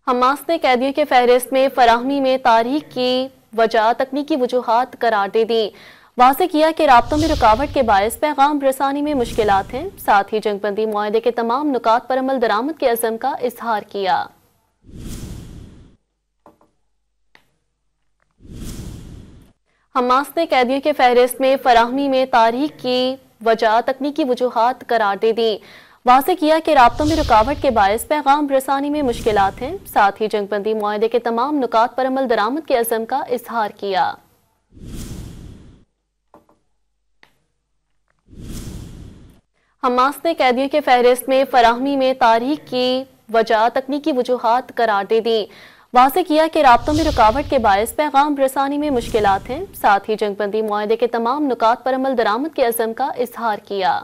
Hamas ने कैदियों के फहरिस्त में फराहमी में तारीख की वजह तकनीकी वजूहात करार दे दी। वाज़ेह किया कि राब्तों में रुकावट के बायस पैगाम रसानी में मुश्किलात हैं। साथ ही जंगबंदी मुआहदे के तमाम नुकात पर अमल दरामद के अज़म का इजहार किया। हमास ने कैदियों के फहरिस्त में फराहमी में तारीख की वजह तकनीकी वजूहात करार दे दी। वाज़ेह किया कि राब्तों में रुकावट के बायस पैगाम रसानी में मुश्किलात हैं। साथ ही जंगबंदी मुआहदे के तमाम नुकात पर अमल दरामद के अज़म का इजहार किया। हमास ने कैदियों के फहरिस्त में फराहमी में तारीख की वजह तकनीकी वजूहात करार दे दी। वाज़ेह किया कि राब्तों में रुकावट के बायस पैगाम रसानी में मुश्किलात हैं। साथ ही जंगबंदी मुआहदे के तमाम नुकात पर अमल दरामद के अज़म का इजहार किया।